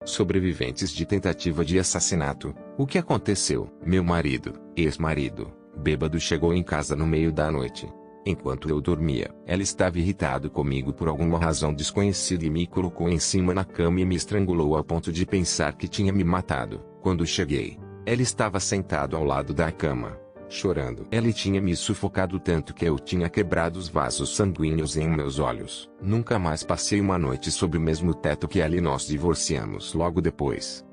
Sobreviventes de tentativa de assassinato. O que aconteceu? Meu marido, ex-marido, bêbado, chegou em casa no meio da noite. Enquanto eu dormia, ela estava irritado comigo por alguma razão desconhecida e me colocou em cima na cama e me estrangulou a ponto de pensar que tinha me matado. Quando cheguei, ela estava sentado ao lado da cama, chorando. Ela tinha me sufocado tanto que eu tinha quebrado os vasos sanguíneos em meus olhos. Nunca mais passei uma noite sob o mesmo teto que ela, e nós divorciamos logo depois.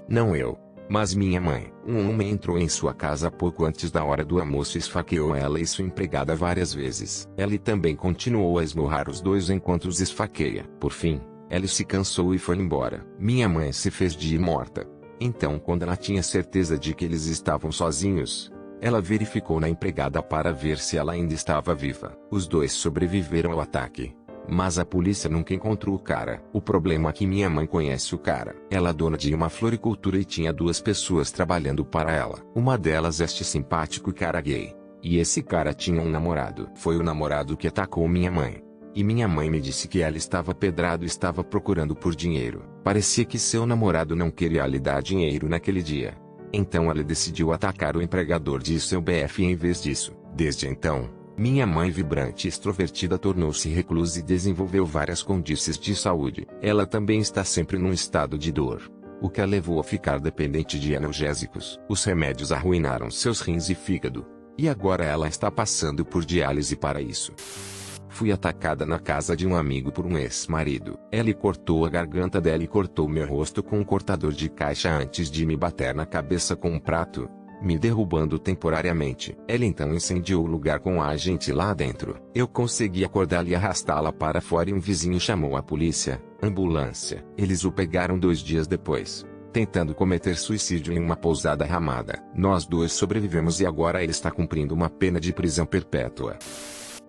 Não eu, mas minha mãe. Um homem entrou em sua casa pouco antes da hora do almoço e esfaqueou ela e sua empregada várias vezes. Ellie também continuou a esmurrar os dois enquanto os esfaqueia. Por fim, Ellie se cansou e foi embora. Minha mãe se fez de morta. Então, quando ela tinha certeza de que eles estavam sozinhos, ela verificou na empregada para ver se ela ainda estava viva. Os dois sobreviveram ao ataque, mas a polícia nunca encontrou o cara. O problema é que minha mãe conhece o cara. Ela é dona de uma floricultura e tinha duas pessoas trabalhando para ela. Uma delas é este simpático cara gay. E esse cara tinha um namorado. Foi o namorado que atacou minha mãe. E minha mãe me disse que ela estava pedrado e estava procurando por dinheiro. Parecia que seu namorado não queria lhe dar dinheiro naquele dia. Então ela decidiu atacar o empregador de seu BF em vez disso. Desde então, minha mãe, vibrante e extrovertida, tornou-se reclusa e desenvolveu várias condições de saúde. Ela também está sempre num estado de dor, o que a levou a ficar dependente de analgésicos. Os remédios arruinaram seus rins e fígado, e agora ela está passando por diálise para isso. Fui atacada na casa de um amigo por um ex-marido. Ele cortou a garganta dela e cortou meu rosto com um cortador de caixa antes de me bater na cabeça com um prato, me derrubando temporariamente. Ele então incendiou o lugar com a gente lá dentro. Eu consegui acordá-la e arrastá-la para fora e um vizinho chamou a polícia, ambulância. Eles o pegaram 2 dias depois, tentando cometer suicídio em uma pousada ramada. Nós dois sobrevivemos e agora ele está cumprindo uma pena de prisão perpétua.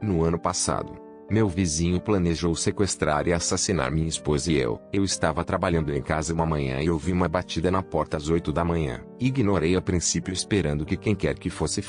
No ano passado, meu vizinho planejou sequestrar e assassinar minha esposa e eu. Eu estava trabalhando em casa uma manhã e ouvi uma batida na porta às 8 da manhã. Ignorei a princípio, esperando que quem quer que fosse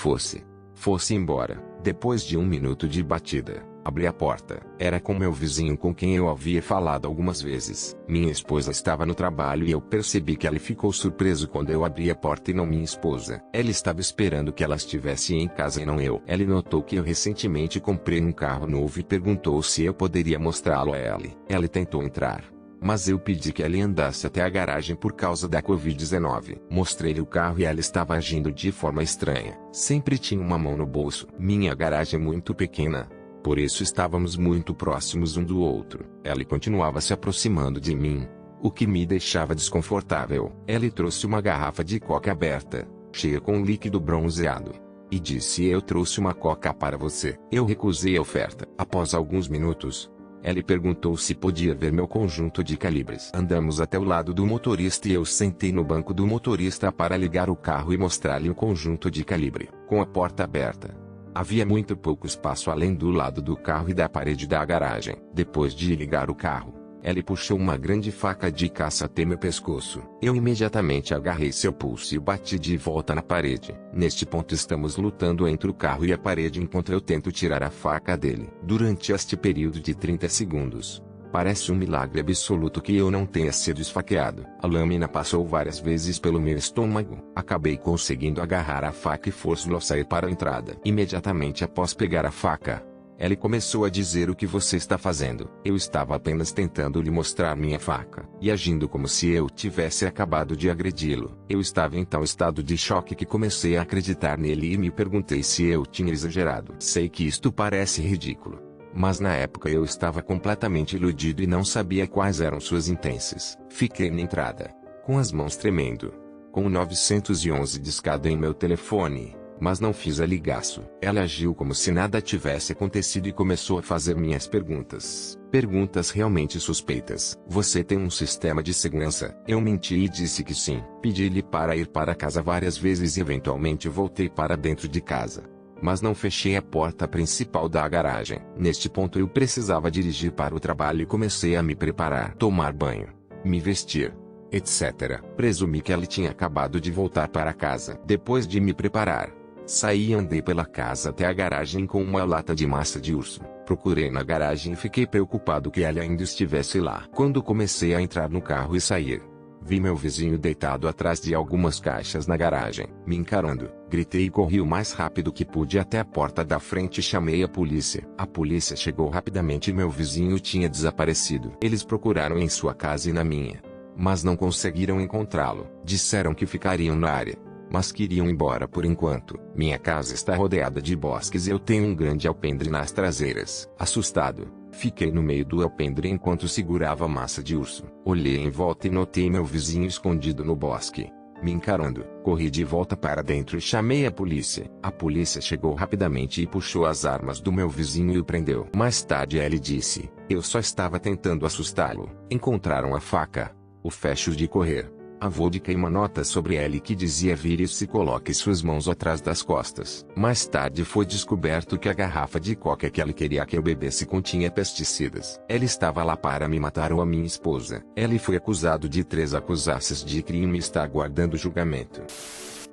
embora. Depois de 1 minuto de batida, abri a porta. Era com meu vizinho com quem eu havia falado algumas vezes. Minha esposa estava no trabalho e eu percebi que ele ficou surpreso quando eu abri a porta e não minha esposa. Ele estava esperando que ela estivesse em casa e não eu. Ele notou que eu recentemente comprei um carro novo e perguntou se eu poderia mostrá-lo a ele. Ele tentou entrar, mas eu pedi que ele andasse até a garagem por causa da Covid-19. Mostrei-lhe o carro e ela estava agindo de forma estranha. Sempre tinha uma mão no bolso. Minha garagem é muito pequena, por isso estávamos muito próximos um do outro. Ele continuava se aproximando de mim, o que me deixava desconfortável. Ele trouxe uma garrafa de coca aberta, cheia com líquido bronzeado, e disse: "Eu trouxe uma coca para você." Eu recusei a oferta. Após alguns minutos, ele perguntou se podia ver meu conjunto de calibres. Andamos até o lado do motorista e eu sentei no banco do motorista para ligar o carro e mostrar-lhe o conjunto de calibre. Com a porta aberta, havia muito pouco espaço além do lado do carro e da parede da garagem. Depois de ligar o carro, ele puxou uma grande faca de caça até meu pescoço. Eu imediatamente agarrei seu pulso e bati de volta na parede. Neste ponto estamos lutando entre o carro e a parede enquanto eu tento tirar a faca dele. Durante este período de 30 segundos, parece um milagre absoluto que eu não tenha sido esfaqueado. A lâmina passou várias vezes pelo meu estômago. Acabei conseguindo agarrar a faca e forçá-lo a sair para a entrada. Imediatamente após pegar a faca, ele começou a dizer: "O que você está fazendo?" Eu estava apenas tentando lhe mostrar minha faca, e agindo como se eu tivesse acabado de agredi-lo. Eu estava em tal estado de choque que comecei a acreditar nele e me perguntei se eu tinha exagerado. Sei que isto parece ridículo, mas na época eu estava completamente iludido e não sabia quais eram suas intenções. Fiquei na entrada, com as mãos tremendo, com o 911 discado em meu telefone, mas não fiz a ligaço. Ela agiu como se nada tivesse acontecido e começou a fazer minhas perguntas. Perguntas realmente suspeitas. "Você tem um sistema de segurança?" Eu menti e disse que sim. Pedi-lhe para ir para casa várias vezes e eventualmente voltei para dentro de casa, mas não fechei a porta principal da garagem. Neste ponto eu precisava dirigir para o trabalho e comecei a me preparar, tomar banho, me vestir, etc. Presumi que ela tinha acabado de voltar para casa. Depois de me preparar, saí e andei pela casa até a garagem com uma lata de massa de urso. Procurei na garagem e fiquei preocupado que ela ainda estivesse lá. Quando comecei a entrar no carro e sair, Vi meu vizinho deitado atrás de algumas caixas na garagem, me encarando. Gritei e corri o mais rápido que pude até a porta da frente e chamei a polícia. A polícia chegou rapidamente e meu vizinho tinha desaparecido. Eles procuraram em sua casa e na minha, mas não conseguiram encontrá-lo. Disseram que ficariam na área, mas queriam ir embora por enquanto. Minha casa está rodeada de bosques e eu tenho um grande alpendre nas traseiras. Assustado, fiquei no meio do alpendre enquanto segurava a massa de urso. Olhei em volta e notei meu vizinho escondido no bosque, me encarando. Corri de volta para dentro e chamei a polícia. A polícia chegou rapidamente e puxou as armas do meu vizinho e o prendeu. Mais tarde ele disse: eu só estava tentando assustá-lo. Encontraram a faca, o fecho de correr, a vodka e uma nota sobre ele que dizia: vire-se e coloque suas mãos atrás das costas. Mais tarde foi descoberto que a garrafa de coca que ele queria que eu bebesse continha pesticidas. Ele estava lá para me matar ou a minha esposa. Ele foi acusado de 3 acusações de crime e está aguardando julgamento.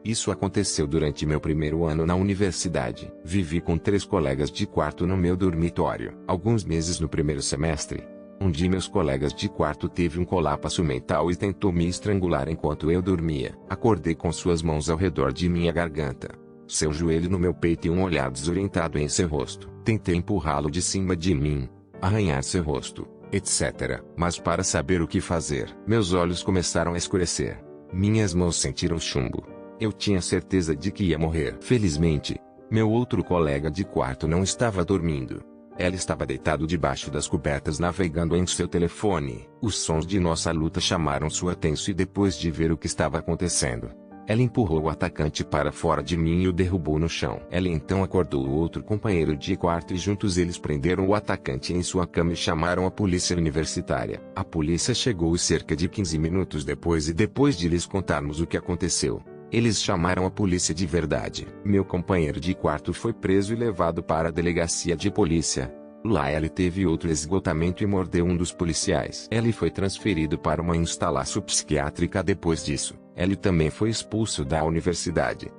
Isso aconteceu durante meu primeiro ano na universidade. Vivi com 3 colegas de quarto no meu dormitório. Alguns meses no primeiro semestre, um de meus colegas de quarto teve um colapso mental e tentou me estrangular enquanto eu dormia. Acordei com suas mãos ao redor de minha garganta, seu joelho no meu peito e um olhar desorientado em seu rosto. Tentei empurrá-lo de cima de mim, arranhar seu rosto, etc. Mas para saber o que fazer, meus olhos começaram a escurecer. Minhas mãos sentiram chumbo. Eu tinha certeza de que ia morrer. Felizmente, meu outro colega de quarto não estava dormindo. Ela estava deitado debaixo das cobertas navegando em seu telefone. Os sons de nossa luta chamaram sua atenção e depois de ver o que estava acontecendo, ela empurrou o atacante para fora de mim e o derrubou no chão. Ela então acordou o outro companheiro de quarto e juntos eles prenderam o atacante em sua cama e chamaram a polícia universitária. A polícia chegou cerca de 15 minutos depois e depois de lhes contarmos o que aconteceu, eles chamaram a polícia de verdade. Meu companheiro de quarto foi preso e levado para a delegacia de polícia. Lá ele teve outro esgotamento e mordeu um dos policiais. Ele foi transferido para uma instalação psiquiátrica depois disso. Ele também foi expulso da universidade.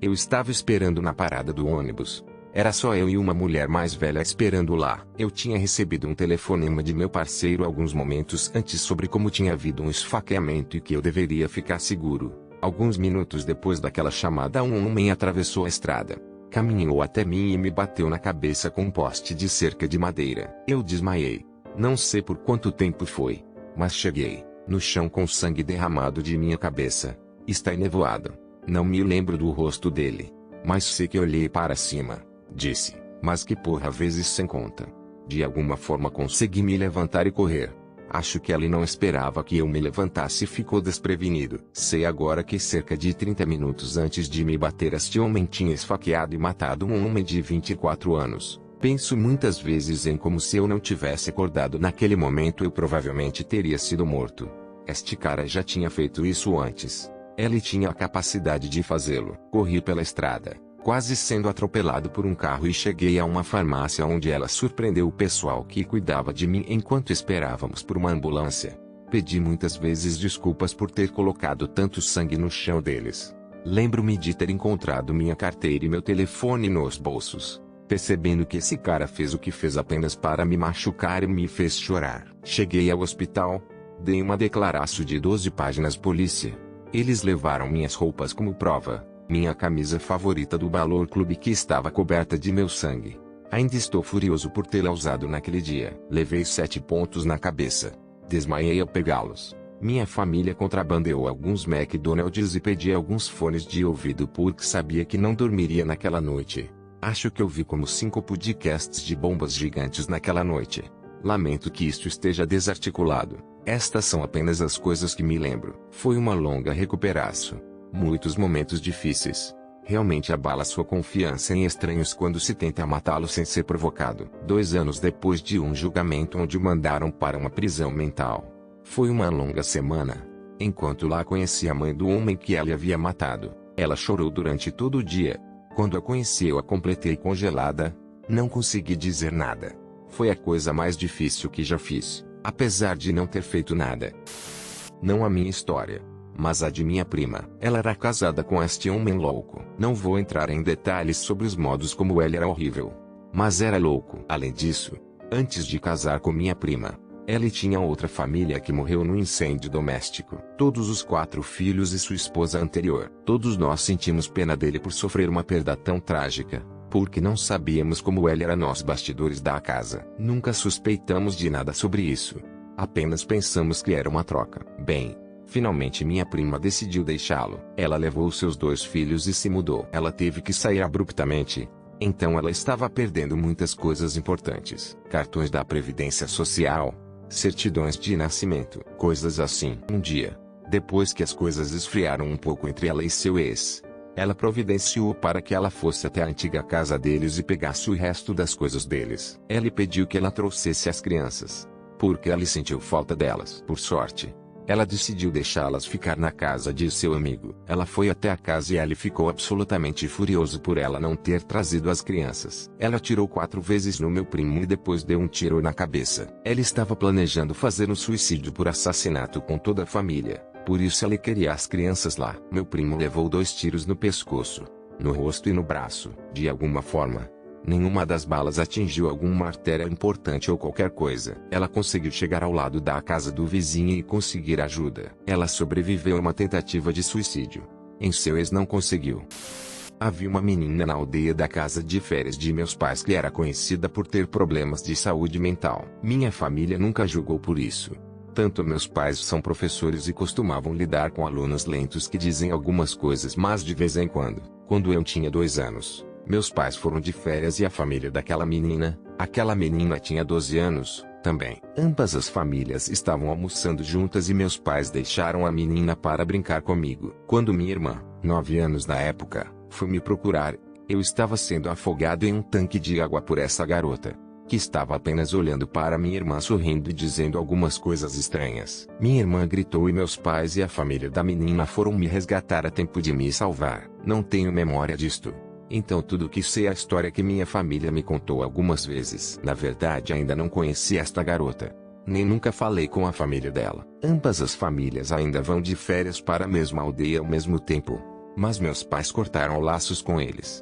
Eu estava esperando na parada do ônibus. Era só eu e uma mulher mais velha esperando lá. Eu tinha recebido um telefonema de meu parceiro alguns momentos antes sobre como tinha havido um esfaqueamento e que eu deveria ficar seguro. Alguns minutos depois daquela chamada, um homem atravessou a estrada, caminhou até mim e me bateu na cabeça com um poste de cerca de madeira. Eu desmaiei. Não sei por quanto tempo foi, mas cheguei no chão com sangue derramado de minha cabeça. Está enevoado. Não me lembro do rosto dele, mas sei que olhei para cima. Disse: mas que porra, vezes sem conta. De alguma forma consegui me levantar e correr. Acho que ele não esperava que eu me levantasse e ficou desprevenido. Sei agora que cerca de 30 minutos antes de me bater este homem tinha esfaqueado e matado um homem de 24 anos. Penso muitas vezes em como se eu não tivesse acordado naquele momento eu provavelmente teria sido morto. Este cara já tinha feito isso antes. Ele tinha a capacidade de fazê-lo. Corri pela estrada, quase sendo atropelado por um carro e cheguei a uma farmácia onde ela surpreendeu o pessoal que cuidava de mim enquanto esperávamos por uma ambulância. Pedi muitas vezes desculpas por ter colocado tanto sangue no chão deles. Lembro-me de ter encontrado minha carteira e meu telefone nos bolsos. Percebendo que esse cara fez o que fez apenas para me machucar e me fez chorar. Cheguei ao hospital, dei uma declaração de 12 páginas à polícia. Eles levaram minhas roupas como prova. Minha camisa favorita do Balor Clube que estava coberta de meu sangue. Ainda estou furioso por tê-la usado naquele dia. Levei 7 pontos na cabeça. Desmaiei ao pegá-los. Minha família contrabandeou alguns McDonald's e pedi alguns fones de ouvido porque sabia que não dormiria naquela noite. Acho que ouvi como 5 podcasts de bombas gigantes naquela noite. Lamento que isto esteja desarticulado. Estas são apenas as coisas que me lembro. Foi uma longa recuperação. Muitos momentos difíceis. Realmente abala sua confiança em estranhos quando se tenta matá-lo sem ser provocado. 2 anos depois de um julgamento onde o mandaram para uma prisão mental. Foi uma longa semana. Enquanto lá conheci a mãe do homem que ela havia matado. Ela chorou durante todo o dia. Quando a conheci eu a completei congelada. Não consegui dizer nada. Foi a coisa mais difícil que já fiz, apesar de não ter feito nada. Não a minha história, mas a de minha prima. Ela era casada com este homem louco. Não vou entrar em detalhes sobre os modos como ele era horrível, mas era louco. Além disso, antes de casar com minha prima, Ellie tinha outra família que morreu no incêndio doméstico. Todos os 4 filhos e sua esposa anterior. Todos nós sentimos pena dele por sofrer uma perda tão trágica, porque não sabíamos como ele era nos bastidores da casa. Nunca suspeitamos de nada sobre isso. Apenas pensamos que era uma troca. Bem, finalmente minha prima decidiu deixá-lo. Ela levou seus 2 filhos e se mudou. Ela teve que sair abruptamente. Então ela estava perdendo muitas coisas importantes. Cartões da Previdência Social, certidões de nascimento, coisas assim. Um dia, depois que as coisas esfriaram um pouco entre ela e seu ex, ela providenciou para que ela fosse até a antiga casa deles e pegasse o resto das coisas deles. Ela pediu que ela trouxesse as crianças, porque ela sentiu falta delas. Por sorte, ela decidiu deixá-las ficar na casa de seu amigo. Ela foi até a casa e ele ficou absolutamente furioso por ela não ter trazido as crianças. Ela atirou 4 vezes no meu primo e depois deu um tiro na cabeça. Ela estava planejando fazer um suicídio por assassinato com toda a família, por isso ela queria as crianças lá. Meu primo levou 2 tiros no pescoço, no rosto e no braço. De alguma forma, nenhuma das balas atingiu alguma artéria importante ou qualquer coisa. Ela conseguiu chegar ao lado da casa do vizinho e conseguir ajuda. Ela sobreviveu a uma tentativa de suicídio. Em seu ex não conseguiu. Havia uma menina na aldeia da casa de férias de meus pais que era conhecida por ter problemas de saúde mental. Minha família nunca julgou por isso. Tanto meus pais são professores e costumavam lidar com alunos lentos que dizem algumas coisas, mas de vez em quando eu tinha 2 anos, meus pais foram de férias e a família daquela menina, aquela menina tinha 12 anos, também. Ambas as famílias estavam almoçando juntas e meus pais deixaram a menina para brincar comigo. Quando minha irmã, 9 anos na época, foi me procurar, eu estava sendo afogado em um tanque de água por essa garota, que estava apenas olhando para minha irmã sorrindo e dizendo algumas coisas estranhas. Minha irmã gritou e meus pais e a família da menina foram me resgatar a tempo de me salvar. Não tenho memória disto. Então tudo que sei é a história que minha família me contou algumas vezes. Na verdade ainda não conheci esta garota. Nem nunca falei com a família dela. Ambas as famílias ainda vão de férias para a mesma aldeia ao mesmo tempo. Mas meus pais cortaram laços com eles.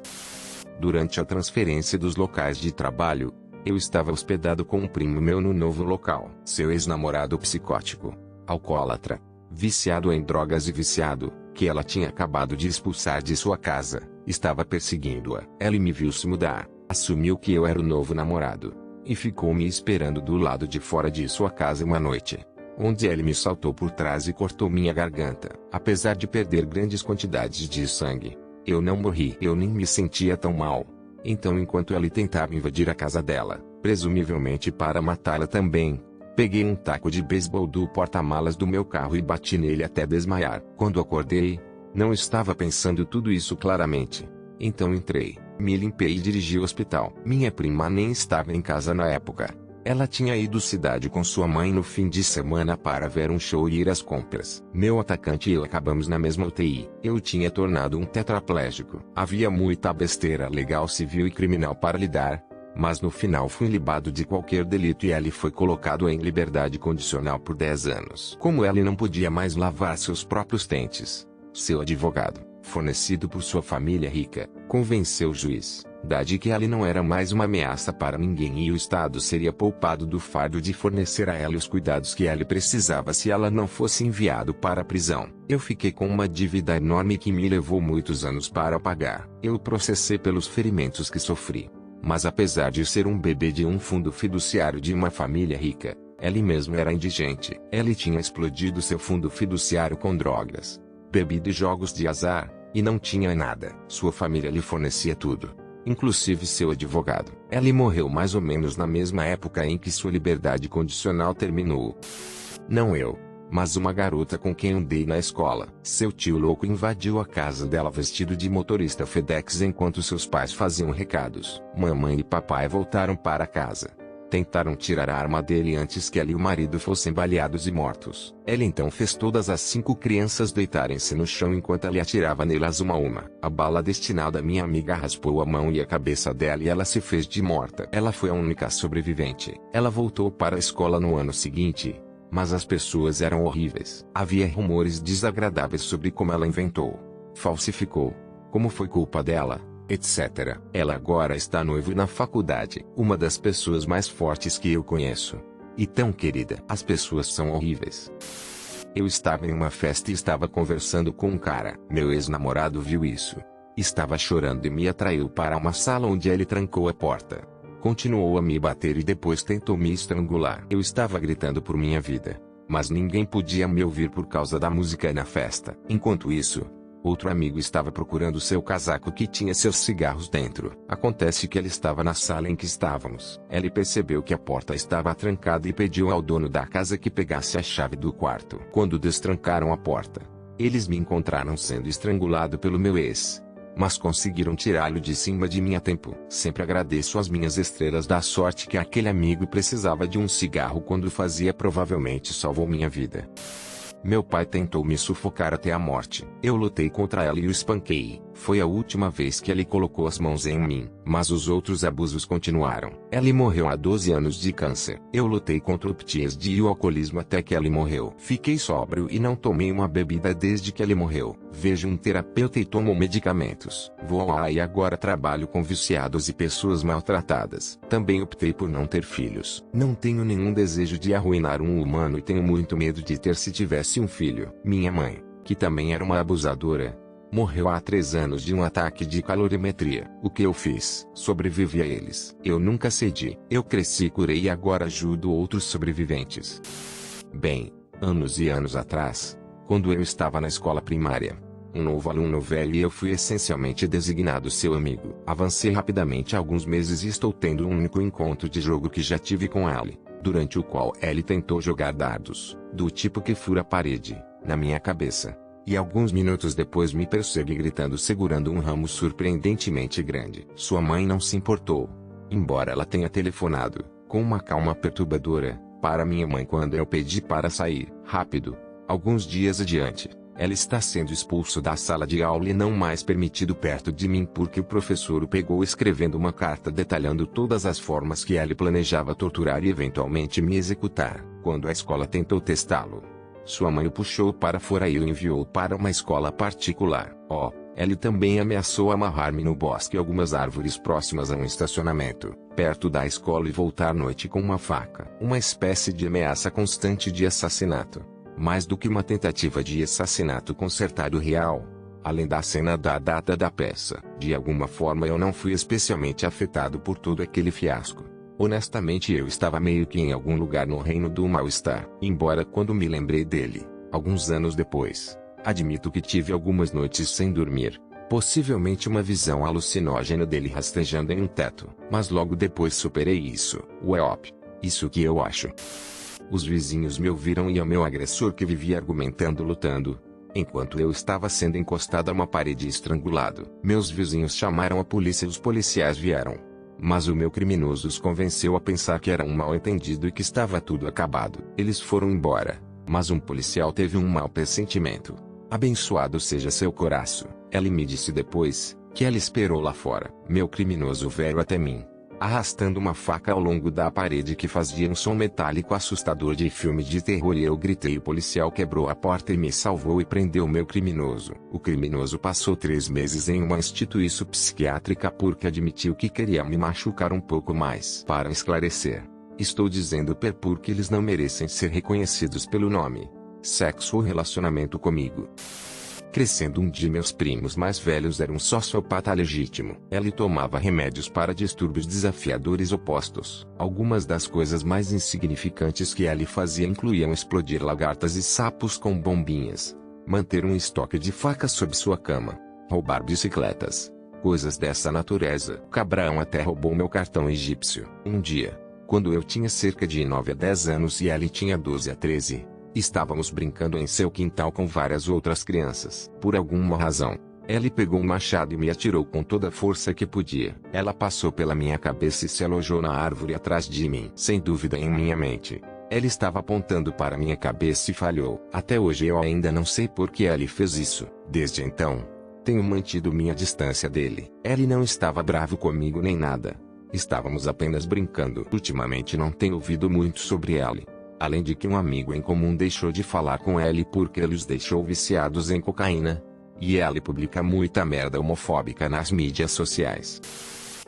Durante a transferência dos locais de trabalho, eu estava hospedado com um primo meu no novo local. Seu ex-namorado psicótico, alcoólatra, viciado em drogas e viciado, que ela tinha acabado de expulsar de sua casa, estava perseguindo-a. Ela me viu se mudar, assumiu que eu era o novo namorado, e ficou me esperando do lado de fora de sua casa uma noite, onde ele me saltou por trás e cortou minha garganta. Apesar de perder grandes quantidades de sangue, eu não morri. Eu nem me sentia tão mal. Então enquanto ele tentava invadir a casa dela, presumivelmente para matá-la também, peguei um taco de beisebol do porta-malas do meu carro e bati nele até desmaiar. Quando acordei, não estava pensando tudo isso claramente. Então entrei, me limpei e dirigi ao hospital. Minha prima nem estava em casa na época. Ela tinha ido à cidade com sua mãe no fim de semana para ver um show e ir às compras. Meu atacante e eu acabamos na mesma UTI. Eu tinha tornado um tetraplégico. Havia muita besteira legal, civil e criminal para lidar, mas no final fui libado de qualquer delito e ele foi colocado em liberdade condicional por 10 anos. Como ele não podia mais lavar seus próprios dentes, seu advogado, fornecido por sua família rica, convenceu o juiz de que ele não era mais uma ameaça para ninguém e o Estado seria poupado do fardo de fornecer a ela os cuidados que ele precisava se ela não fosse enviado para a prisão. Eu fiquei com uma dívida enorme que me levou muitos anos para pagar. Eu processei pelos ferimentos que sofri. Mas apesar de ser um bebê de um fundo fiduciário de uma família rica, ele mesmo era indigente. Ele tinha explodido seu fundo fiduciário com drogas, bebida e jogos de azar, e não tinha nada. Sua família lhe fornecia tudo, inclusive seu advogado. Ele morreu mais ou menos na mesma época em que sua liberdade condicional terminou. Não eu, mas uma garota com quem andei na escola. Seu tio louco invadiu a casa dela vestido de motorista FedEx enquanto seus pais faziam recados. Mamãe e papai voltaram para casa. Tentaram tirar a arma dele antes que ela e o marido fossem baleados e mortos. Ele então fez todas as 5 crianças deitarem-se no chão enquanto ele atirava nelas uma a uma. A bala destinada à minha amiga raspou a mão e a cabeça dela e ela se fez de morta. Ela foi a única sobrevivente. Ela voltou para a escola no ano seguinte, mas as pessoas eram horríveis. Havia rumores desagradáveis sobre como ela inventou, falsificou, como foi culpa dela, etc. Ela agora está noiva na faculdade. Uma das pessoas mais fortes que eu conheço. e tão querida. As pessoas são horríveis. Eu estava em uma festa e estava conversando com um cara. Meu ex-namorado viu isso. Estava chorando e me atraiu para uma sala onde ele trancou a porta. Continuou a me bater e depois tentou me estrangular. Eu estava gritando por minha vida, mas ninguém podia me ouvir por causa da música na festa. Enquanto isso, outro amigo estava procurando seu casaco que tinha seus cigarros dentro. Acontece que ele estava na sala em que estávamos. Ele percebeu que a porta estava trancada e pediu ao dono da casa que pegasse a chave do quarto. Quando destrancaram a porta, eles me encontraram sendo estrangulado pelo meu ex, mas conseguiram tirá-lo de cima de mim a tempo. Sempre agradeço às minhas estrelas da sorte que aquele amigo precisava de um cigarro quando fazia, provavelmente salvou minha vida. Meu pai tentou me sufocar até a morte. Eu lutei contra ela e o espanquei. Foi a última vez que ele colocou as mãos em mim. Mas os outros abusos continuaram. Ellie morreu há 12 anos de câncer. Eu lutei contra o PTSD e o alcoolismo até que Ellie morreu. Fiquei sóbrio e não tomei uma bebida desde que Ellie morreu. Vejo um terapeuta e tomo medicamentos. Vou lá e agora trabalho com viciados e pessoas maltratadas. Também optei por não ter filhos. Não tenho nenhum desejo de arruinar um humano e tenho muito medo de ter se tivesse um filho. Minha mãe, que também era uma abusadora, morreu há 3 anos de um ataque de calorimetria. O que eu fiz? Sobrevivi a eles. Eu nunca cedi. Eu cresci, curei e agora ajudo outros sobreviventes. Bem, anos e anos atrás, quando eu estava na escola primária, um novo aluno velho e eu fui essencialmente designado seu amigo. Avancei rapidamente há alguns meses e estou tendo um único encontro de jogo que já tive com Ellie, durante o qual Ellie tentou jogar dardos, do tipo que fura a parede, na minha cabeça. E alguns minutos depois me persegue gritando segurando um ramo surpreendentemente grande. Sua mãe não se importou, embora ela tenha telefonado, com uma calma perturbadora, para minha mãe quando eu pedi para sair. Rápido, alguns dias adiante, ela está sendo expulso da sala de aula e não mais permitido perto de mim porque o professor o pegou escrevendo uma carta detalhando todas as formas que ele planejava torturar e eventualmente me executar. Quando a escola tentou testá-lo, sua mãe o puxou para fora e o enviou para uma escola particular. Ele também ameaçou amarrar-me no bosque algumas árvores próximas a um estacionamento, perto da escola e voltar à noite com uma faca. Uma espécie de ameaça constante de assassinato. Mais do que uma tentativa de assassinato consertado real. Além da cena da data da peça. De alguma forma eu não fui especialmente afetado por todo aquele fiasco. Honestamente eu estava meio que em algum lugar no reino do mal-estar. Embora quando me lembrei dele, alguns anos depois, admito que tive algumas noites sem dormir. Possivelmente uma visão alucinógena dele rastejando em um teto. Mas logo depois superei isso. Isso que eu acho. Os vizinhos me ouviram e ao meu agressor que vivia argumentando lutando, enquanto eu estava sendo encostado a uma parede e estrangulado. Meus vizinhos chamaram a polícia e os policiais vieram. Mas o meu criminoso os convenceu a pensar que era um mal-entendido e que estava tudo acabado. Eles foram embora, mas um policial teve um mau pressentimento. Abençoado seja seu coração. Ele me disse depois, que ela esperou lá fora. Meu criminoso veio até mim, arrastando uma faca ao longo da parede que fazia um som metálico assustador de filme de terror e eu gritei. O policial quebrou a porta e me salvou e prendeu meu criminoso. O criminoso passou 3 meses em uma instituição psiquiátrica porque admitiu que queria me machucar um pouco mais. Para esclarecer, estou dizendo porque eles não merecem ser reconhecidos pelo nome, sexo ou relacionamento comigo. Crescendo um dia meus primos mais velhos eram um sociopata legítimo. Ele tomava remédios para distúrbios desafiadores opostos. Algumas das coisas mais insignificantes que ele fazia incluíam explodir lagartas e sapos com bombinhas, manter um estoque de facas sob sua cama, roubar bicicletas, coisas dessa natureza. Cabrão até roubou meu cartão egípcio. Um dia, quando eu tinha cerca de 9 a 10 anos e ele tinha 12 a 13, estávamos brincando em seu quintal com várias outras crianças. Por alguma razão, ele pegou um machado e me atirou com toda a força que podia. Ela passou pela minha cabeça e se alojou na árvore atrás de mim. Sem dúvida em minha mente, ele estava apontando para minha cabeça e falhou. Até hoje eu ainda não sei por que ele fez isso. Desde então, tenho mantido minha distância dele. Ele não estava bravo comigo nem nada. Estávamos apenas brincando. Ultimamente não tenho ouvido muito sobre ele. Além de que um amigo em comum deixou de falar com ele porque ele os deixou viciados em cocaína. E ele publica muita merda homofóbica nas mídias sociais.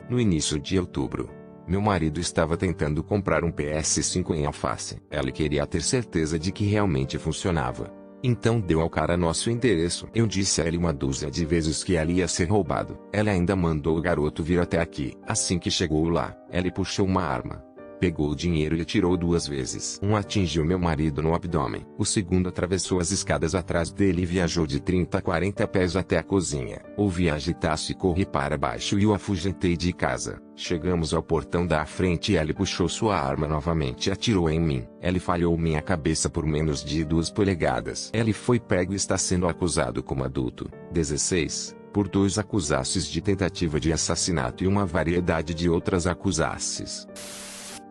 No início de outubro, Meu marido estava tentando comprar um PS5 em alface. Ela queria ter certeza de que realmente funcionava. Então deu ao cara nosso endereço. Eu disse a ele uma dúzia de vezes que ela ia ser roubado. Ela ainda mandou o garoto vir até aqui. Assim que chegou lá, ele puxou uma arma. Pegou o dinheiro e atirou 2 vezes. Um atingiu meu marido no abdômen. O segundo atravessou as escadas atrás dele e viajou de 30 a 40 pés até a cozinha. Ouvi agitar-se e corri para baixo e o afugentei de casa. Chegamos ao portão da frente e ele puxou sua arma novamente e atirou em mim. Ele falhou minha cabeça por menos de 2 polegadas. Ele foi pego e está sendo acusado como adulto. 16. Por 2 acusações de tentativa de assassinato e uma variedade de outras acusações.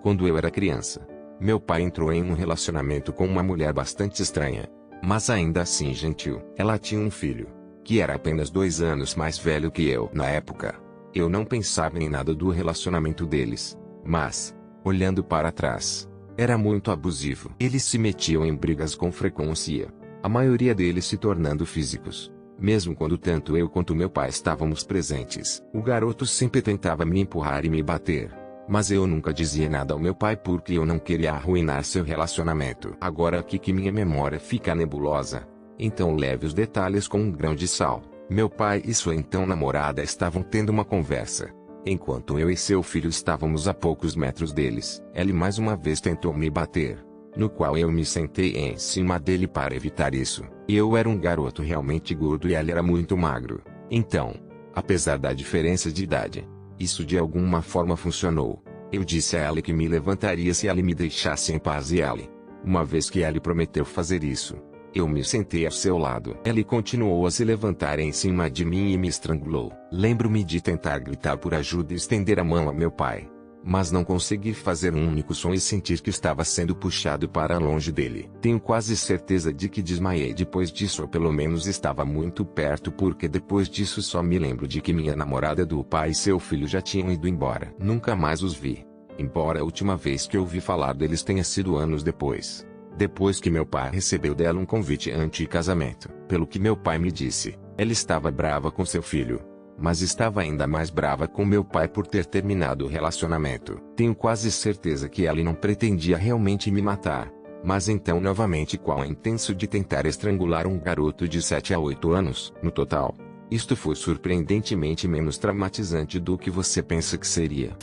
Quando eu era criança, meu pai entrou em um relacionamento com uma mulher bastante estranha, mas ainda assim gentil. Ela tinha um filho, que era apenas 2 anos mais velho que eu. Na época, eu não pensava em nada do relacionamento deles, mas, olhando para trás, era muito abusivo. Eles se metiam em brigas com frequência, a maioria deles se tornando físicos. Mesmo quando tanto eu quanto meu pai estávamos presentes, o garoto sempre tentava me empurrar e me bater. Mas eu nunca dizia nada ao meu pai porque eu não queria arruinar seu relacionamento. Agora aqui que minha memória fica nebulosa, então leve os detalhes com um grão de sal. Meu pai e sua então namorada estavam tendo uma conversa, enquanto eu e seu filho estávamos a poucos metros deles. Ele mais uma vez tentou me bater, no qual eu me sentei em cima dele para evitar isso. Eu era um garoto realmente gordo e ele era muito magro. Então, apesar da diferença de idade, isso de alguma forma funcionou. Eu disse a ela que me levantaria se ela me deixasse em paz e ela, uma vez que ela prometeu fazer isso, eu me sentei ao seu lado. Ela continuou a se levantar em cima de mim e me estrangulou. Lembro-me de tentar gritar por ajuda e estender a mão a meu pai, mas não consegui fazer um único som e sentir que estava sendo puxado para longe dele. Tenho quase certeza de que desmaiei depois disso, ou pelo menos estava muito perto, porque depois disso só me lembro de que minha namorada do pai e seu filho já tinham ido embora. Nunca mais os vi, embora a última vez que ouvi falar deles tenha sido anos depois. Depois que meu pai recebeu dela um convite anti-casamento. Pelo que meu pai me disse, ela estava brava com seu filho, mas estava ainda mais brava com meu pai por ter terminado o relacionamento. Tenho quase certeza que ela não pretendia realmente me matar, mas então novamente qual o intenso de tentar estrangular um garoto de 7 a 8 anos. No total, isto foi surpreendentemente menos traumatizante do que você pensa que seria.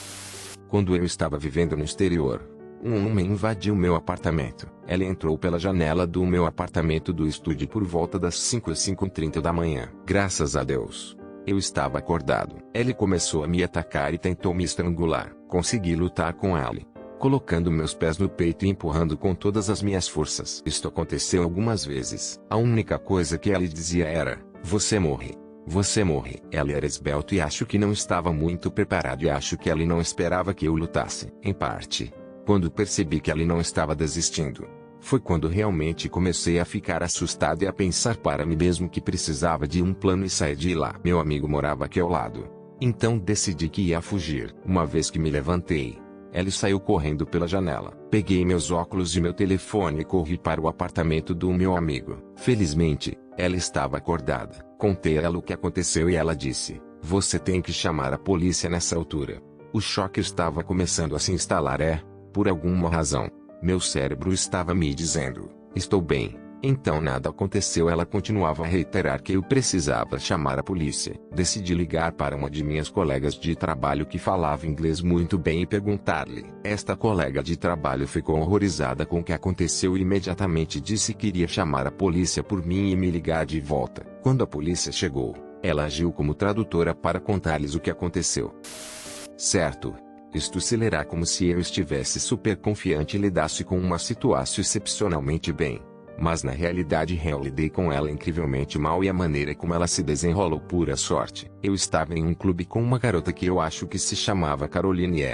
Quando eu estava vivendo no exterior, um homem invadiu meu apartamento. Ela entrou pela janela do meu apartamento do estúdio por volta das 5h30 da manhã. Graças a Deus, eu estava acordado. Ele começou a me atacar e tentou me estrangular. Consegui lutar com ele, colocando meus pés no peito e empurrando com todas as minhas forças. Isto aconteceu algumas vezes. A única coisa que ele dizia era: "Você morre. Você morre." Ele era esbelto e acho que não estava muito preparado, e acho que ele não esperava que eu lutasse. Em parte, quando percebi que ele não estava desistindo, foi quando realmente comecei a ficar assustado e a pensar para mim mesmo que precisava de um plano e sair de lá. Meu amigo morava aqui ao lado, então decidi que ia fugir. Uma vez que me levantei, ele saiu correndo pela janela. Peguei meus óculos e meu telefone e corri para o apartamento do meu amigo. Felizmente, ela estava acordada. Contei a ela o que aconteceu e ela disse: "Você tem que chamar a polícia nessa altura." O choque estava começando a se instalar. Por alguma razão, meu cérebro estava me dizendo: "Estou bem." Então nada aconteceu. Ela continuava a reiterar que eu precisava chamar a polícia. Decidi ligar para uma de minhas colegas de trabalho que falava inglês muito bem e perguntar-lhe. Esta colega de trabalho ficou horrorizada com o que aconteceu e imediatamente disse que iria chamar a polícia por mim e me ligar de volta. Quando a polícia chegou, ela agiu como tradutora para contar-lhes o que aconteceu. Certo. Isto se lerá como se eu estivesse super confiante e lidasse com uma situação excepcionalmente bem. Mas na realidade eu lidei com ela incrivelmente mal e a maneira como ela se desenrolou pura sorte. Eu estava em um clube com uma garota que eu acho que se chamava Caroline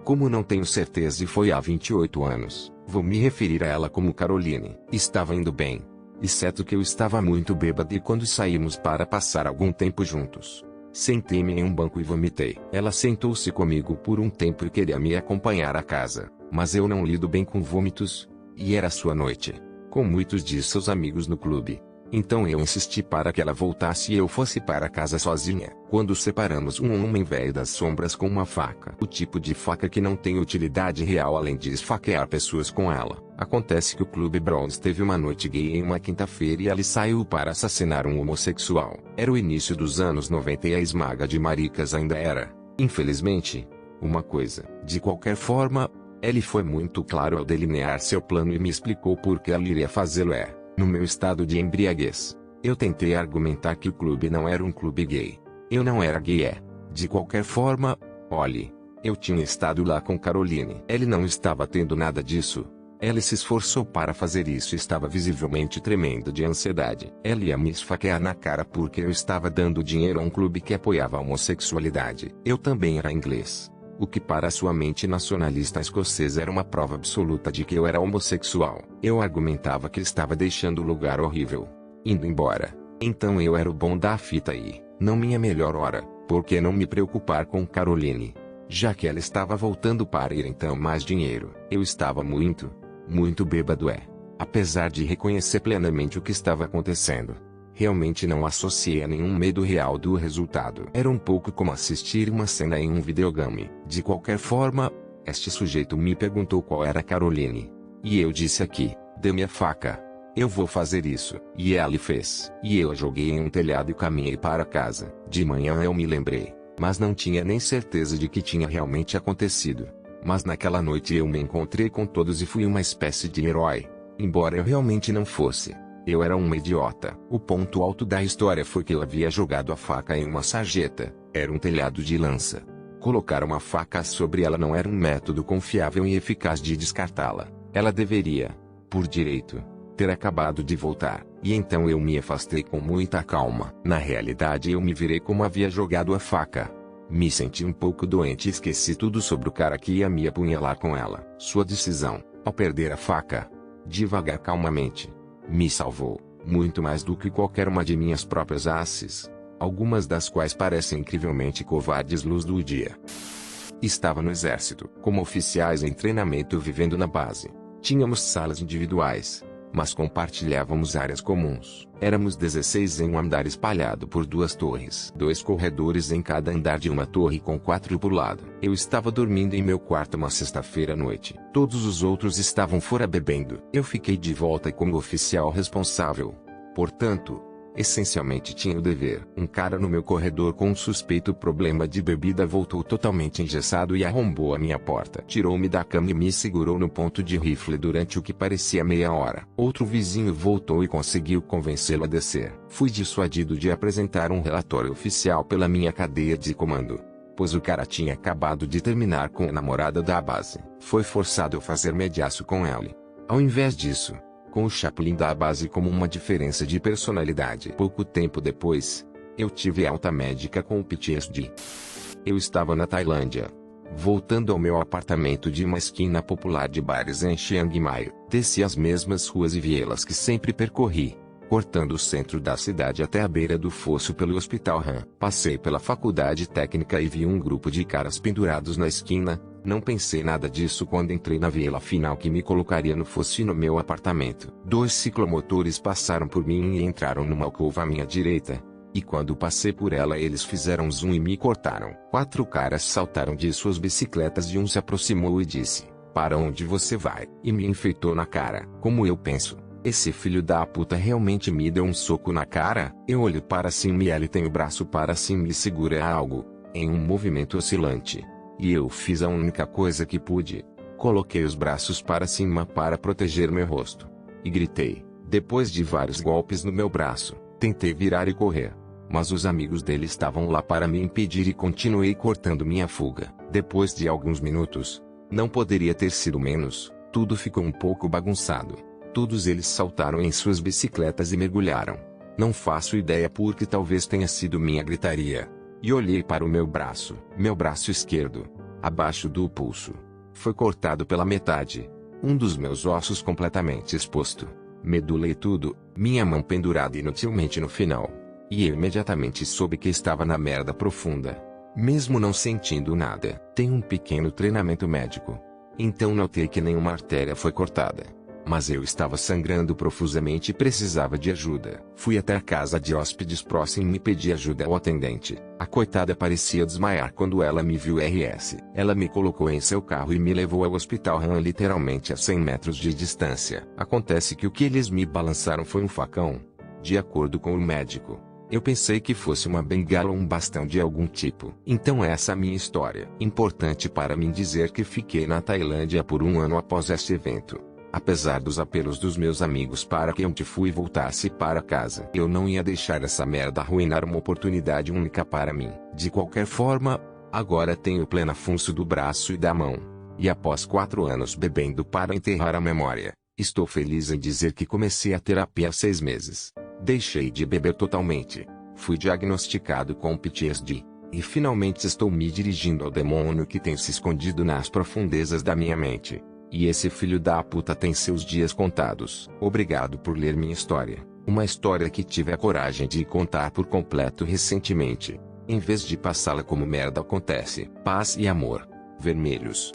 como não tenho certeza e foi há 28 anos, vou me referir a ela como Caroline. Estava indo bem, exceto que eu estava muito bêbado e quando saímos para passar algum tempo juntos, sentei-me em um banco e vomitei. Ela sentou-se comigo por um tempo e queria me acompanhar a casa, mas eu não lido bem com vômitos, e era sua noite, com muitos de seus amigos no clube. Então eu insisti para que ela voltasse e eu fosse para casa sozinha. Quando separamos um homem velho das sombras com uma faca. O tipo de faca que não tem utilidade real além de esfaquear pessoas com ela. Acontece que o Clube Bronze teve uma noite gay em uma quinta-feira e ali saiu para assassinar um homossexual. Era o início dos anos 90 e a esmaga de maricas ainda era, infelizmente, uma coisa. De qualquer forma, ele foi muito claro ao delinear seu plano e me explicou por que ela iria fazê-lo. No meu estado de embriaguez, eu tentei argumentar que o clube não era um clube gay. Eu não era gay. De qualquer forma, olhe, eu tinha estado lá com Caroline. Ele não estava tendo nada disso. Ela se esforçou para fazer isso e estava visivelmente tremendo de ansiedade. Ela ia me esfaquear na cara porque eu estava dando dinheiro a um clube que apoiava a homossexualidade. Eu também era inglês. O que para sua mente nacionalista escocesa era uma prova absoluta de que eu era homossexual. Eu argumentava que estava deixando o lugar horrível, indo embora. Então eu era o bom da fita e, não minha melhor hora, por que não me preocupar com Caroline? Já que ela estava voltando para ir então mais dinheiro. Eu estava muito bêbado. Apesar de reconhecer plenamente o que estava acontecendo, realmente não associei a nenhum medo real do resultado. Era um pouco como assistir uma cena em um videogame. De qualquer forma, este sujeito me perguntou qual era Caroline. E eu disse aqui, dê-me a faca. Eu vou fazer isso. E ela fez. E eu a joguei em um telhado e caminhei para casa. De manhã eu me lembrei, mas não tinha nem certeza de que tinha realmente acontecido. Mas naquela noite eu me encontrei com todos e fui uma espécie de herói. Embora eu realmente não fosse. Eu era um idiota. O ponto alto da história foi que eu havia jogado a faca em uma sarjeta. Era um telhado de lança. Colocar uma faca sobre ela não era um método confiável e eficaz de descartá-la. Ela deveria, por direito, ter acabado de voltar. E então eu me afastei com muita calma. Na realidade eu me virei como havia jogado a faca. Me senti um pouco doente e esqueci tudo sobre o cara que ia me apunhalar com ela. Sua decisão, ao perder a faca, devagar calmamente, me salvou, muito mais do que qualquer uma de minhas próprias asses, algumas das quais parecem incrivelmente covardes luz do dia. Estava no exército, como oficiais em treinamento vivendo na base. Tínhamos salas individuais, mas compartilhávamos áreas comuns. Éramos 16 em um andar espalhado por 2 torres. 2 corredores em cada andar de uma torre com 4 por lado. Eu estava dormindo em meu quarto uma sexta-feira à noite. Todos os outros estavam fora bebendo. Eu fiquei de volta como oficial responsável. Portanto, essencialmente tinha o dever. Um cara no meu corredor com um suspeito problema de bebida voltou totalmente engessado e arrombou a minha porta. Tirou-me da cama e me segurou no ponto de rifle durante o que parecia meia hora. Outro vizinho voltou e conseguiu convencê-lo a descer. Fui dissuadido de apresentar um relatório oficial pela minha cadeia de comando, pois o cara tinha acabado de terminar com a namorada da base. Foi forçado a fazer mediaço com ele. Ao invés disso, com o Chaplin da base como uma diferença de personalidade. Pouco tempo depois, eu tive alta médica com o PTSD. Eu estava na Tailândia, voltando ao meu apartamento de uma esquina popular de bares em Chiang Mai. Desci as mesmas ruas e vielas que sempre percorri, cortando o centro da cidade até a beira do fosso pelo Hospital Han. Passei pela faculdade técnica e vi um grupo de caras pendurados na esquina. Não pensei nada disso quando entrei na viela final que me colocaria no fosso no meu apartamento. 2 ciclomotores passaram por mim e entraram numa alcova à minha direita. E quando passei por ela eles fizeram zoom e me cortaram. 4 caras saltaram de suas bicicletas e um se aproximou e disse: "Para onde você vai?" E me enfeitou na cara. Como eu penso, esse filho da puta realmente me deu um soco na cara? Eu olho para cima e ele tem o braço para cima e segura algo, em um movimento oscilante. E eu fiz a única coisa que pude. Coloquei os braços para cima para proteger meu rosto. E gritei. Depois de vários golpes no meu braço, tentei virar e correr. Mas os amigos dele estavam lá para me impedir e continuei cortando minha fuga. Depois de alguns minutos, não poderia ter sido menos, tudo ficou um pouco bagunçado. Todos eles saltaram em suas bicicletas e mergulharam. Não faço ideia porque talvez tenha sido minha gritaria. E olhei para o meu braço. Meu braço esquerdo, abaixo do pulso, foi cortado pela metade. Um dos meus ossos completamente exposto. Medula e tudo, minha mão pendurada inutilmente no final. E eu imediatamente soube que estava na merda profunda. Mesmo não sentindo nada. Tenho um pequeno treinamento médico. Então notei que nenhuma artéria foi cortada. Mas eu estava sangrando profusamente e precisava de ajuda. Fui até a casa de hóspedes próxima e pedi ajuda ao atendente. A coitada parecia desmaiar quando ela me viu RS. Ela me colocou em seu carro e me levou ao hospital Han, literalmente a 100 metros de distância. Acontece que o que eles me balançaram foi um facão. De acordo com o médico, eu pensei que fosse uma bengala ou um bastão de algum tipo. Então essa é a minha história. Importante para mim dizer que fiquei na Tailândia por 1 ano após este evento. Apesar dos apelos dos meus amigos para que eu fui e voltasse para casa, eu não ia deixar essa merda arruinar uma oportunidade única para mim. De qualquer forma, agora tenho plena função do braço e da mão. E após 4 anos bebendo para enterrar a memória, estou feliz em dizer que comecei a terapia há 6 meses. Deixei de beber totalmente. Fui diagnosticado com PTSD. E finalmente estou me dirigindo ao demônio que tem se escondido nas profundezas da minha mente. E esse filho da puta tem seus dias contados. Obrigado por ler minha história. Uma história que tive a coragem de contar por completo recentemente. Em vez de passá-la como merda acontece. Paz e amor. Vermelhos.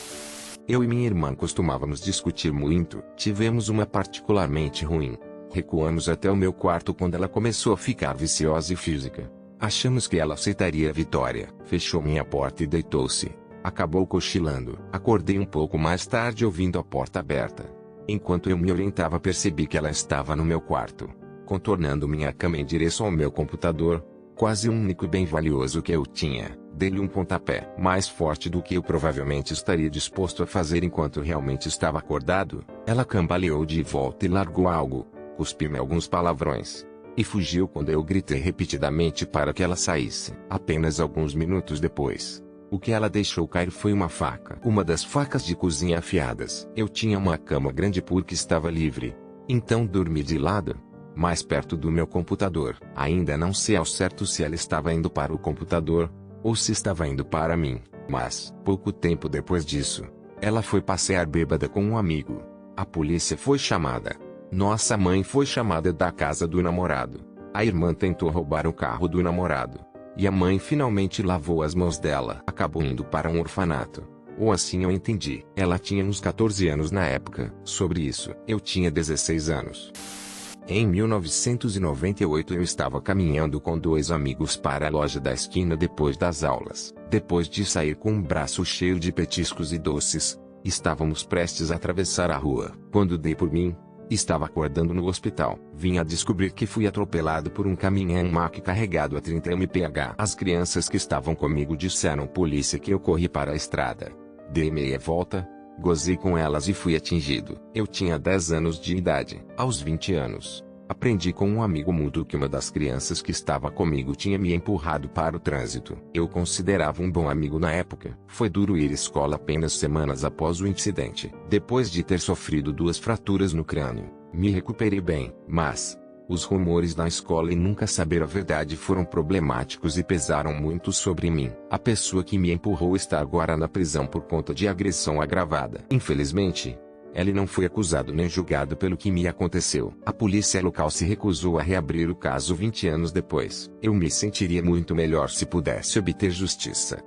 Eu e minha irmã costumávamos discutir muito. Tivemos uma particularmente ruim. Recuamos até o meu quarto quando ela começou a ficar viciosa e física. Achamos que ela aceitaria a vitória. Fechou minha porta e deitou-se. Acabou cochilando. Acordei um pouco mais tarde ouvindo a porta aberta. Enquanto eu me orientava, percebi que ela estava no meu quarto, contornando minha cama em direção ao meu computador, quase o único e bem valioso que eu tinha. Dei-lhe um pontapé mais forte do que eu provavelmente estaria disposto a fazer enquanto realmente estava acordado. Ela cambaleou de volta e largou algo, cuspiu-me alguns palavrões, e fugiu quando eu gritei repetidamente para que ela saísse. Apenas alguns minutos depois, o que ela deixou cair foi uma faca. Uma das facas de cozinha afiadas. Eu tinha uma cama grande porque estava livre. Então dormi de lado, mais perto do meu computador. Ainda não sei ao certo se ela estava indo para o computador, ou se estava indo para mim. Mas, pouco tempo depois disso, ela foi passear bêbada com um amigo. A polícia foi chamada. Nossa mãe foi chamada da casa do namorado. A irmã tentou roubar o carro do namorado. E a mãe finalmente lavou as mãos dela. Acabou indo para um orfanato. Ou assim eu entendi. Ela tinha uns 14 anos na época. Sobre isso, eu tinha 16 anos. Em 1998 eu estava caminhando com 2 amigos para a loja da esquina depois das aulas. Depois de sair com um braço cheio de petiscos e doces, estávamos prestes a atravessar a rua. Quando dei por mim, estava acordando no hospital. Vim a descobrir que fui atropelado por um caminhão Mack carregado a 30 mph. As crianças que estavam comigo disseram à polícia que eu corri para a estrada. Dei meia volta, gozei com elas e fui atingido. Eu tinha 10 anos de idade. Aos 20 anos, aprendi com um amigo mútuo que uma das crianças que estava comigo tinha me empurrado para o trânsito. Eu considerava um bom amigo na época. Foi duro ir à escola apenas semanas após o incidente. Depois de ter sofrido 2 fraturas no crânio, me recuperei bem. Mas, os rumores na escola e nunca saber a verdade foram problemáticos e pesaram muito sobre mim. A pessoa que me empurrou está agora na prisão por conta de agressão agravada. Infelizmente, ele não foi acusado nem julgado pelo que me aconteceu. A polícia local se recusou a reabrir o caso 20 anos depois. Eu me sentiria muito melhor se pudesse obter justiça.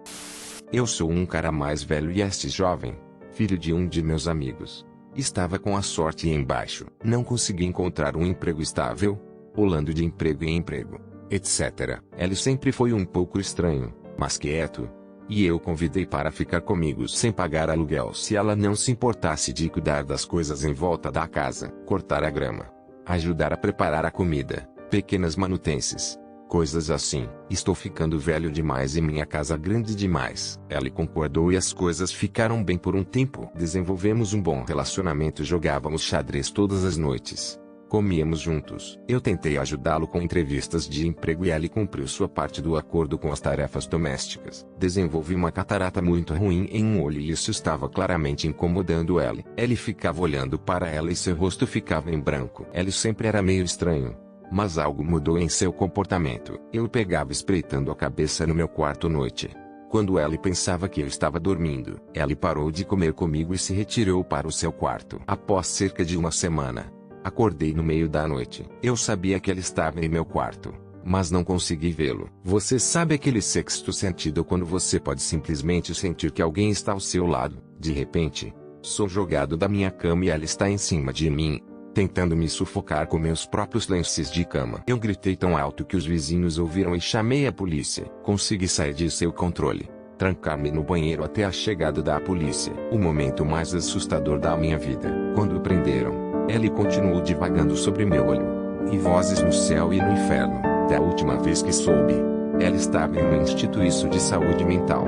Eu sou um cara mais velho e este jovem, filho de um de meus amigos, estava com a sorte embaixo. Não consegui encontrar um emprego estável, pulando de emprego em emprego, etc. Ele sempre foi um pouco estranho, mas quieto. E eu convidei para ficar comigo sem pagar aluguel se ela não se importasse de cuidar das coisas em volta da casa, cortar a grama, ajudar a preparar a comida, pequenas manutenções, coisas assim. Estou ficando velho demais e minha casa grande demais. Ela concordou e as coisas ficaram bem por um tempo. Desenvolvemos um bom relacionamento, jogávamos xadrez todas as noites. Comíamos juntos. Eu tentei ajudá-lo com entrevistas de emprego e ele cumpriu sua parte do acordo com as tarefas domésticas. Desenvolvi uma catarata muito ruim em um olho e isso estava claramente incomodando ele. Ele ficava olhando para ela e seu rosto ficava em branco. Ele sempre era meio estranho, mas algo mudou em seu comportamento. Eu pegava espreitando a cabeça no meu quarto à noite. Quando ele pensava que eu estava dormindo, ele parou de comer comigo e se retirou para o seu quarto. Após cerca de 1 semana, acordei no meio da noite. Eu sabia que ele estava em meu quarto, mas não consegui vê-lo. Você sabe aquele sexto sentido quando você pode simplesmente sentir que alguém está ao seu lado? De repente, Sou jogado da minha cama e ela está em cima de mim, tentando me sufocar com meus próprios lenços de cama. Eu gritei tão alto que os vizinhos ouviram e chamei a polícia. Consegui sair de seu controle, trancar-me no banheiro até a chegada da polícia. O momento mais assustador da minha vida. Quando o prenderam, ele continuou divagando sobre meu olho. E vozes no céu e no inferno. Da última vez que soube, ela estava em uma instituição de saúde mental.